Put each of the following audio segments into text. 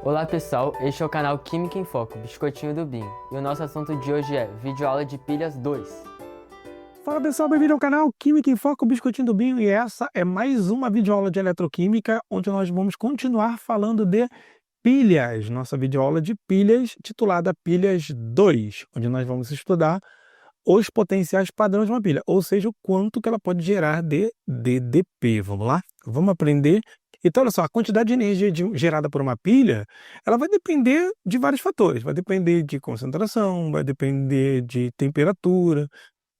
Olá pessoal, este é o canal Química em Foco, Biscoitinho do BIM, e o nosso assunto de hoje é videoaula de pilhas 2. Fala pessoal, bem-vindo ao canal Química em Foco, Biscoitinho do BIM, e essa é mais uma videoaula de eletroquímica, onde nós vamos continuar falando de pilhas, nossa videoaula de pilhas titulada Pilhas 2, onde nós vamos estudar os potenciais padrões de uma pilha, ou seja, o quanto que ela pode gerar de DDP. Vamos lá? Vamos aprender. Então, olha só, a quantidade de energia gerada por uma pilha, ela vai depender de vários fatores. Vai depender de concentração, vai depender de temperatura,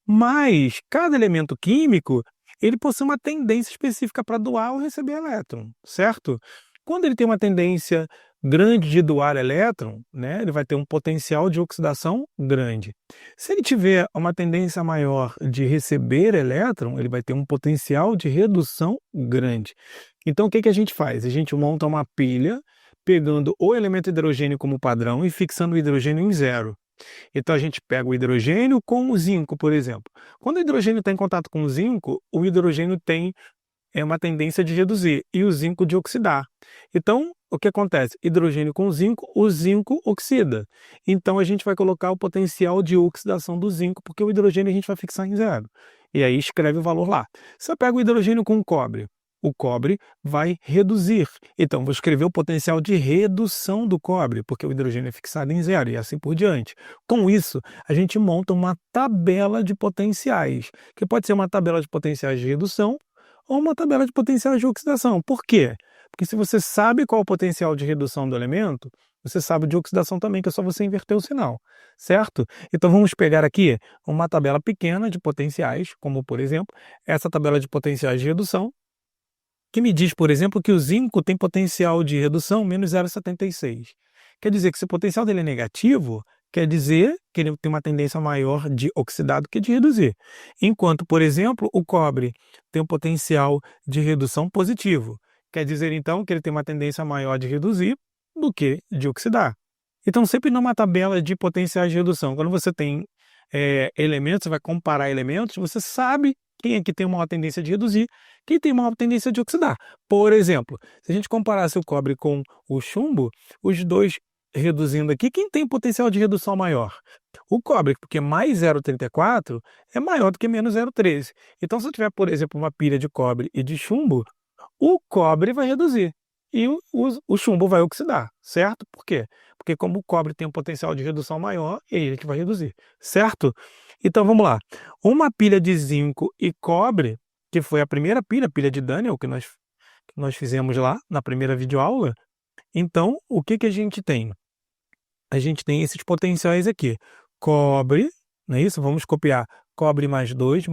mas cada elemento químico, ele possui uma tendência específica para doar ou receber elétron, certo? Quando ele tem uma tendência grande de doar elétron, né, ele vai ter um potencial de oxidação grande. Se ele tiver uma tendência maior de receber elétron, ele vai ter um potencial de redução grande. Então, o que a gente faz? A gente monta uma pilha pegando o elemento hidrogênio como padrão e fixando o hidrogênio em zero. Então a gente pega o hidrogênio com o zinco, por exemplo. Quando o hidrogênio está em contato com o zinco, o hidrogênio tem uma tendência de reduzir e o zinco de oxidar. Então, o que acontece? Hidrogênio com zinco, o zinco oxida. Então a gente vai colocar o potencial de oxidação do zinco, porque o hidrogênio a gente vai fixar em zero. E aí escreve o valor lá. Se eu pego o hidrogênio com o cobre vai reduzir. Então, vou escrever o potencial de redução do cobre, porque o hidrogênio é fixado em zero e assim por diante. Com isso, a gente monta uma tabela de potenciais, que pode ser uma tabela de potenciais de redução ou uma tabela de potenciais de oxidação. Por quê? Porque se você sabe qual é o potencial de redução do elemento, você sabe de oxidação também, que é só você inverter o sinal, certo? Então vamos pegar aqui uma tabela pequena de potenciais, como por exemplo, essa tabela de potenciais de redução, que me diz, por exemplo, que o zinco tem potencial de redução menos 0,76. Quer dizer que se o potencial dele é negativo, quer dizer que ele tem uma tendência maior de oxidar do que de reduzir. Enquanto, por exemplo, o cobre tem um potencial de redução positivo. Quer dizer, então, que ele tem uma tendência maior de reduzir do que de oxidar. Então, sempre numa tabela de potenciais de redução, quando você tem elementos, você vai comparar elementos, você sabe quem é que tem uma maior tendência de reduzir, quem tem maior tendência de oxidar. Por exemplo, se a gente comparasse o cobre com o chumbo, os dois reduzindo aqui, quem tem potencial de redução maior? O cobre, porque mais 0,34 é maior do que menos 0,13. Então, se eu tiver, por exemplo, uma pilha de cobre e de chumbo, o cobre vai reduzir e o chumbo vai oxidar, certo? Por quê? Porque como o cobre tem um potencial de redução maior, é ele que vai reduzir, certo? Então vamos lá. Uma pilha de zinco e cobre, que foi a primeira pilha, a pilha de Daniel, que nós fizemos lá na primeira videoaula. Então, o que a gente tem? A gente tem esses potenciais aqui. Cobre, não é isso? Vamos copiar. Cobre mais 2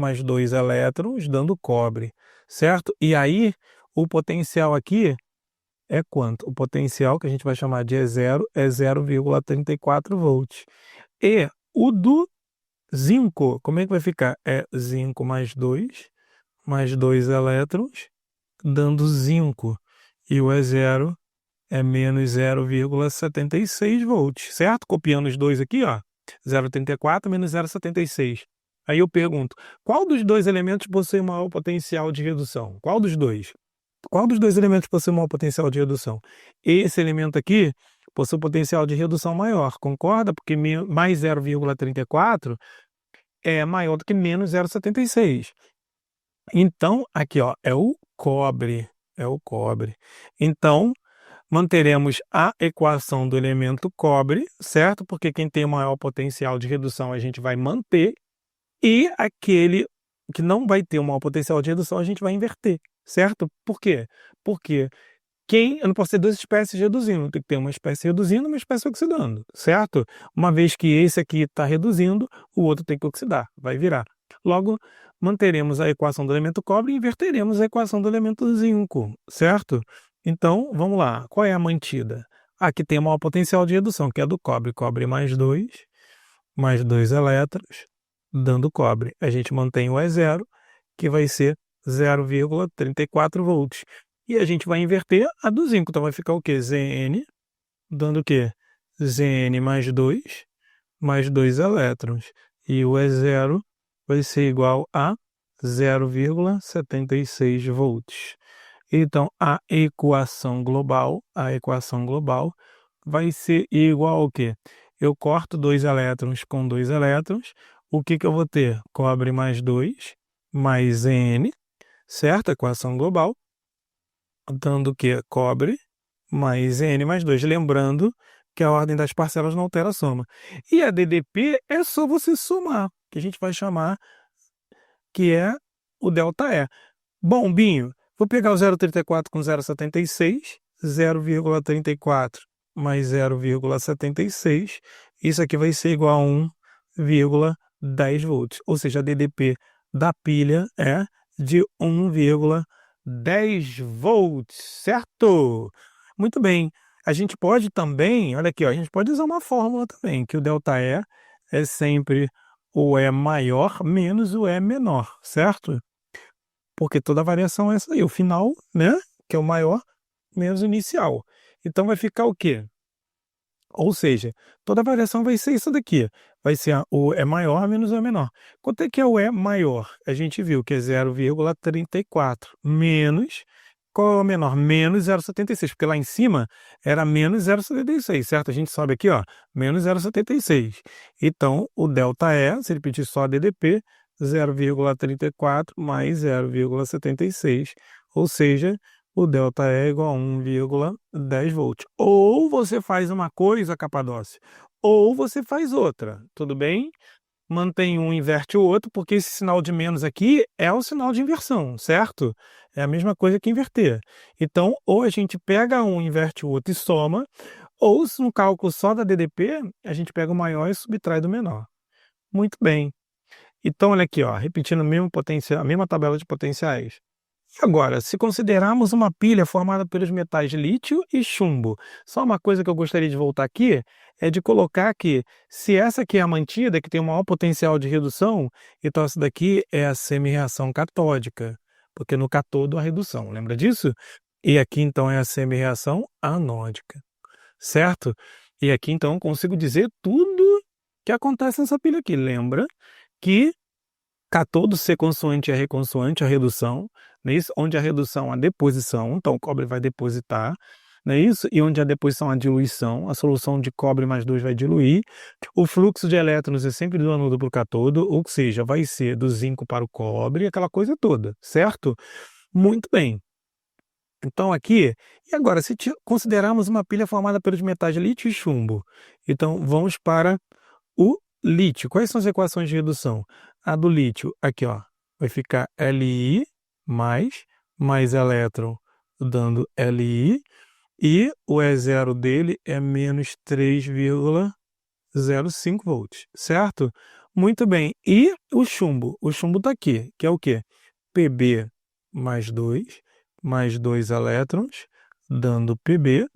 elétrons, dando cobre, certo? E aí, o potencial aqui é quanto? O potencial, que a gente vai chamar de E0, é 0,34 volts. E o do zinco, como é que vai ficar? É zinco mais 2 elétrons, dando zinco. E o E0 é menos 0,76 volts, certo? Copiando os dois aqui, ó, 0,34 menos 0,76. Aí eu pergunto, qual dos dois elementos possui maior potencial de redução? Qual dos dois? Qual dos dois elementos possui maior potencial de redução? Esse elemento aqui possui potencial de redução maior, concorda? Porque mais 0,34 é maior do que menos 0,76. Então, aqui, ó, é o cobre. Então, manteremos a equação do elemento cobre, certo? Porque quem tem maior potencial de redução a gente vai manter, e aquele que não vai ter um maior potencial de redução a gente vai inverter, certo? Por quê? Porque eu não posso ter duas espécies reduzindo, tem que ter uma espécie reduzindo e uma espécie oxidando, certo? Uma vez que esse aqui está reduzindo, o outro tem que oxidar, vai virar. Logo, manteremos a equação do elemento cobre e inverteremos a equação do elemento zinco, certo? Então, vamos lá. Qual é a mantida? Aqui tem o maior potencial de redução, que é a do cobre. Cobre mais 2 elétrons, dando cobre. A gente mantém o E0, que vai ser 0,34 volts. E a gente vai inverter a do zinco. Então vai ficar o quê? Zn, dando o quê? Zn mais 2 elétrons. E o E0 vai ser igual a 0,76 volts. Então, a equação global vai ser igual ao quê? Eu corto 2 elétrons com 2 elétrons, o que eu vou ter? Cobre mais 2, mais N, certo? Equação global, dando o quê? Cobre mais N mais 2. Lembrando que a ordem das parcelas não altera a soma. E a DDP é só você somar, que a gente vai chamar que é o ΔE. Bom, Binho, vou pegar o 0,34 com 0,76, 0,34 mais 0,76, isso aqui vai ser igual a 1,10 volts, ou seja, a DDP da pilha é de 1,10 volts, certo? Muito bem, a gente pode também, olha aqui, ó, a gente pode usar uma fórmula também, que o ΔE é sempre o E maior menos o E menor, certo? Porque toda variação é essa aí, o final, né, que é o maior, menos o inicial. Então vai ficar o quê? Ou seja, toda variação vai ser isso daqui, vai ser o E maior menos o E menor. Quanto é que é o E maior? A gente viu que é 0,34 menos, qual é o menor? Menos 0,76, porque lá em cima era menos 0,76, certo? A gente sobe aqui, ó, menos 0,76. Então, o ΔE, se ele pedir só a DDP, 0,34 mais 0,76, ou seja, o ΔE é igual a 1,10 volts. Ou você faz uma coisa, Capadócio, ou você faz outra, tudo bem? Mantém um, inverte o outro, porque esse sinal de menos aqui é o sinal de inversão, certo? É a mesma coisa que inverter. Então, ou a gente pega um, inverte o outro e soma, ou se no cálculo só da DDP, a gente pega o maior e subtrai do menor. Muito bem. Então, olha aqui, ó, repetindo a mesma tabela de potenciais. Agora, se considerarmos uma pilha formada pelos metais lítio e chumbo, só uma coisa que eu gostaria de voltar aqui é de colocar que, se essa aqui é a mantida, que tem o maior potencial de redução, então essa daqui é a semi-reação catódica, porque no cátodo há redução, lembra disso? E aqui então é a semi-reação anódica, certo? E aqui então eu consigo dizer tudo que acontece nessa pilha aqui. Lembra que cátodo C consoante é reconsoante, a redução, não é isso? Onde a redução, a deposição, então o cobre vai depositar, não é isso? E onde a deposição, a diluição, a solução de cobre mais 2 vai diluir. O fluxo de elétrons é sempre do anodo para o cátodo, ou seja, vai ser do zinco para o cobre, aquela coisa toda, certo? Muito bem. Então aqui, e agora, se considerarmos uma pilha formada pelos metais lítio e chumbo, então vamos para o lítio. Quais são as equações de redução? A do lítio, aqui ó, vai ficar Li mais elétron dando Li, e o E0 dele é menos 3,05 volts, certo? Muito bem, e o chumbo? O chumbo está aqui, que é o quê? Pb mais 2 elétrons, dando Pb,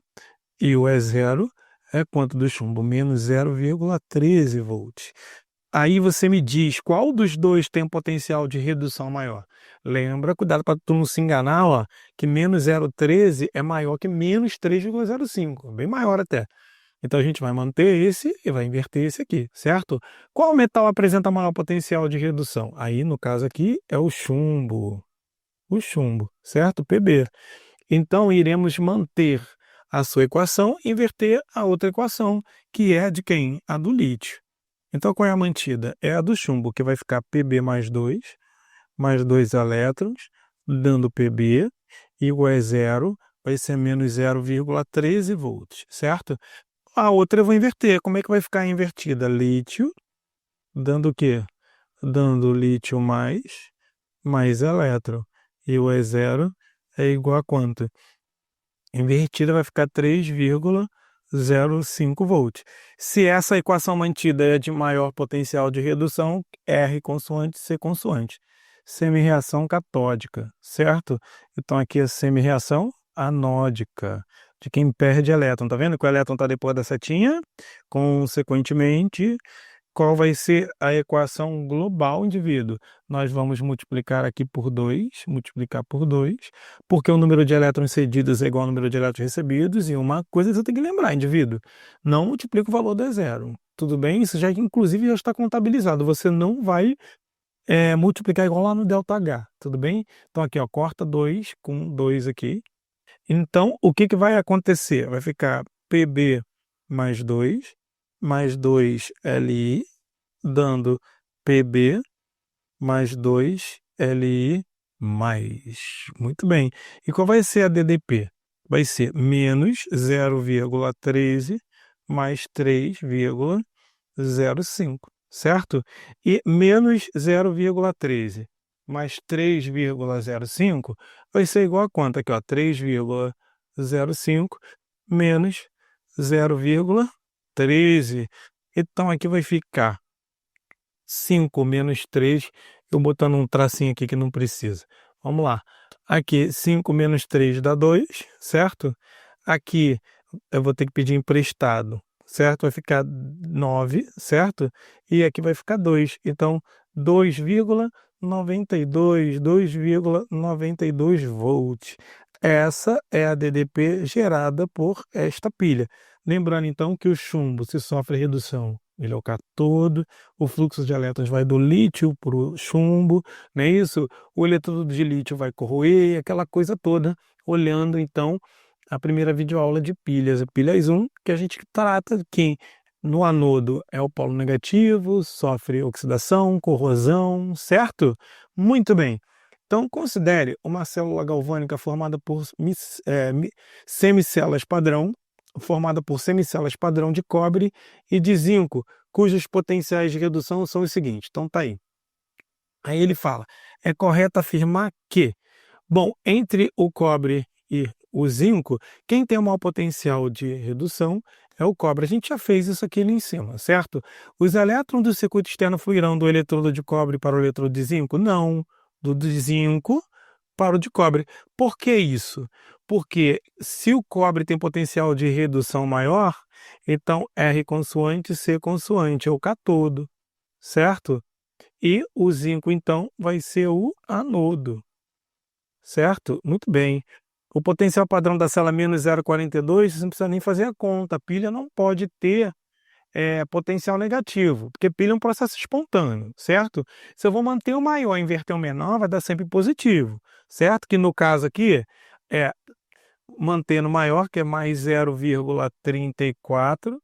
e o E0 é quanto do chumbo? Menos 0,13 volts. Aí você me diz qual dos dois tem um potencial de redução maior. Lembra, cuidado para tu não se enganar, ó, que menos 0,13 é maior que menos 3,05, bem maior até. Então a gente vai manter esse e vai inverter esse aqui, certo? Qual metal apresenta maior potencial de redução? Aí, no caso aqui, é o chumbo, certo? Pb. Então iremos manter a sua equação e inverter a outra equação, que é de quem? A do lítio. Então, qual é a mantida? É a do chumbo, que vai ficar Pb mais 2 elétrons, dando Pb, e o E0 vai ser menos 0,13 volts, certo? A outra eu vou inverter. Como é que vai ficar invertida? Lítio, dando o quê? Dando lítio mais elétron. E o E0 é igual a quanto? Invertida vai ficar 3,05 volts. Se essa equação mantida é de maior potencial de redução, R consoante, C consoante. Semi-reação catódica, certo? Então aqui é semi-reação anódica, de quem perde elétron. Tá vendo que o elétron está depois da setinha? Consequentemente, qual vai ser a equação global, indivíduo? Nós vamos multiplicar aqui por 2, porque o número de elétrons cedidos é igual ao número de elétrons recebidos, e uma coisa você tem que lembrar, indivíduo, não multiplica o valor do E0, tudo bem? Isso já, inclusive, já está contabilizado, você não vai multiplicar igual lá no ΔH, tudo bem? Então aqui, ó, corta 2 com 2 aqui. Então, o que vai acontecer? Vai ficar Pb mais 2 LI, dando PB mais 2 LI mais. Muito bem. E qual vai ser a DDP? Vai ser menos 0,13 mais 3,05, certo? E menos 0,13 mais 3,05 vai ser igual a quanto? Aqui, ó, 3,05 menos 0,13. Então, aqui vai ficar 5 menos 3, eu botando um tracinho aqui que não precisa. Vamos lá. Aqui, 5 menos 3 dá 2, certo? Aqui, eu vou ter que pedir emprestado, certo? Vai ficar 9, certo? E aqui vai ficar 2. Então, 2,92 volts. Essa é a DDP gerada por esta pilha. Lembrando, então, que o chumbo, se sofre redução, ele é o cátodo, o fluxo de elétrons vai do lítio para o chumbo, não é isso? O eletrodo de lítio vai corroer, aquela coisa toda, olhando, então, a primeira videoaula de pilhas, a pilhas 1, que a gente trata que no anodo é o polo negativo, sofre oxidação, corrosão, certo? Muito bem. Então, considere uma célula galvânica formada por semicelas padrão, de cobre e de zinco, cujos potenciais de redução são os seguintes. Então, tá aí. Aí ele fala, é correto afirmar que, bom, entre o cobre e o zinco, quem tem o maior potencial de redução é o cobre. A gente já fez isso aqui ali em cima, certo? Os elétrons do circuito externo fluirão do eletrodo de cobre para o eletrodo de zinco? Não, do de zinco para o de cobre. Por que isso? Porque se o cobre tem potencial de redução maior, então R consoante, C consoante, é o cátodo, certo? E o zinco, então, vai ser o anodo, certo? Muito bem. O potencial padrão da célula menos 0,42, você não precisa nem fazer a conta. A pilha não pode ter potencial negativo, porque pilha é um processo espontâneo, certo? Se eu vou manter o maior e inverter o menor, vai dar sempre positivo, certo? Que no caso aqui, é mantendo o maior, que é mais 0,34,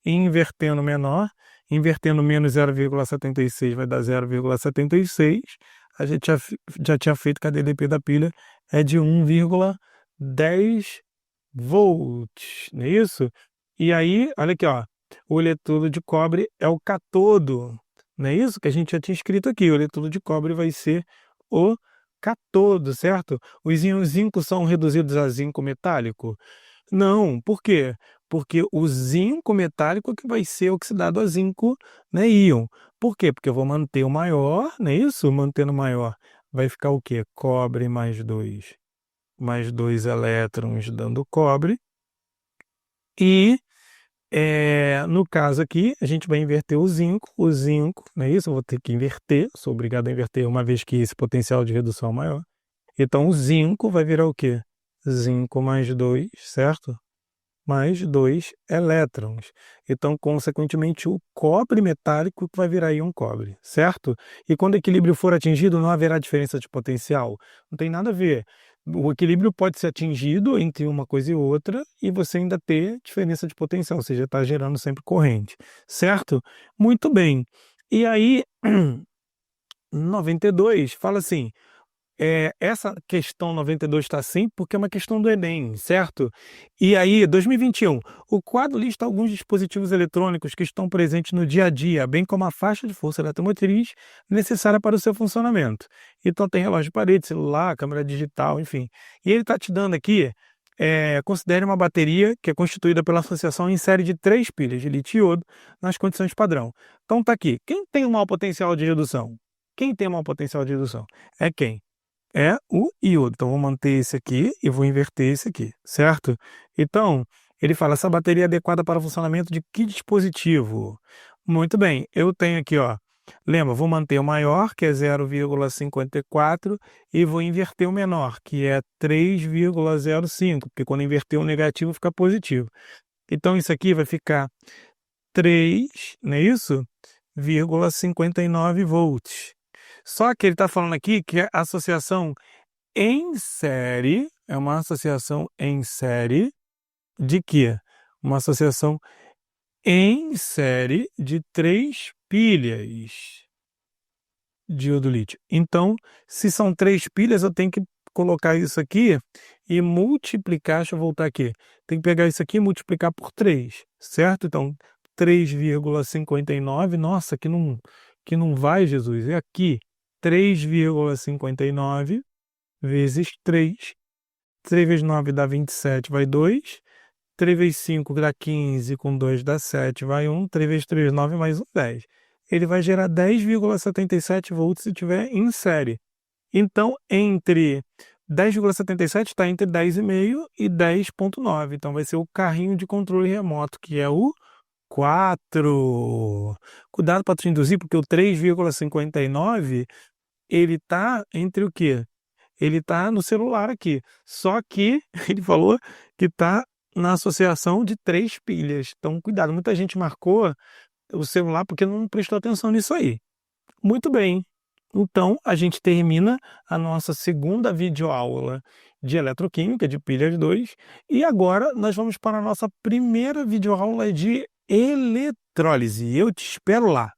e invertendo o menor, invertendo menos 0,76 vai dar 0,76. A gente já tinha feito que a DDP da pilha é de 1,10 volts, não é isso? E aí, olha aqui, ó, o eletrodo de cobre é o cátodo, não é isso que a gente já tinha escrito aqui? O eletrodo de cobre vai ser o cátodo, certo? Os íons zinco são reduzidos a zinco metálico? Não, por quê? Porque o zinco metálico é que vai ser oxidado a zinco, né, íon. Por quê? Porque eu vou manter o maior, não é isso? Mantendo o maior, vai ficar o quê? Cobre mais 2 elétrons dando cobre. E no caso aqui, a gente vai inverter o zinco, não é isso? Eu vou ter que inverter, sou obrigado a inverter uma vez que esse potencial de redução é maior. Então, o zinco vai virar o quê? Zinco mais 2, certo? Mais 2 elétrons. Então, consequentemente, o cobre metálico vai virar íon cobre, certo? E quando o equilíbrio for atingido, não haverá diferença de potencial. Não tem nada a ver. O equilíbrio pode ser atingido entre uma coisa e outra e você ainda ter diferença de potencial, ou seja, está gerando sempre corrente, certo? Muito bem. E aí, 92 fala assim, essa questão 92 está assim porque é uma questão do Enem, certo? E aí, 2021, o quadro lista alguns dispositivos eletrônicos que estão presentes no dia a dia, bem como a faixa de força eletromotriz necessária para o seu funcionamento. Então tem relógio de parede, celular, câmera digital, enfim. E ele está te dando aqui, considere uma bateria que é constituída pela associação em série de 3 pilhas de lítio-iodo nas condições padrão. Então está aqui, quem tem o maior potencial de redução? Quem tem o maior potencial de redução? É quem? É o iodo. Então, vou manter esse aqui e vou inverter esse aqui, certo? Então, ele fala, essa bateria é adequada para o funcionamento de que dispositivo? Muito bem, eu tenho aqui, ó, lembra, vou manter o maior, que é 0,54, e vou inverter o menor, que é 3,05, porque quando inverter o negativo fica positivo. Então, isso aqui vai ficar 3, não é isso? 0,59 volts. Só que ele está falando aqui que a associação em série é uma associação em série de quê? uma associação em série de 3 pilhas de iodo-lítio. Então, se são 3 pilhas, eu tenho que colocar isso aqui e multiplicar, deixa eu voltar aqui, tem que pegar isso aqui e multiplicar por 3, certo? Então, 3,59, nossa, que não vai, Jesus, é aqui, 3,59 vezes 3, 3 vezes 9 dá 27, vai 2, 3 vezes 5 dá 15, com 2 dá 7, vai 1, 3 vezes 3, 9, mais 1, 10. Ele vai gerar 10,77 volts se tiver em série. Então, entre 10,77 está entre 10,5 e 10,9. Então, vai ser o carrinho de controle remoto, que é o 4. Cuidado para te induzir, porque o 3,59, ele está entre o quê? Ele está no celular aqui. Só que ele falou que está na associação de 3 pilhas. Então, cuidado. Muita gente marcou o celular porque não prestou atenção nisso aí. Muito bem. Então, a gente termina a nossa segunda videoaula de eletroquímica, de pilhas 2, e agora nós vamos para a nossa primeira videoaula de eletrólise. Eu te espero lá.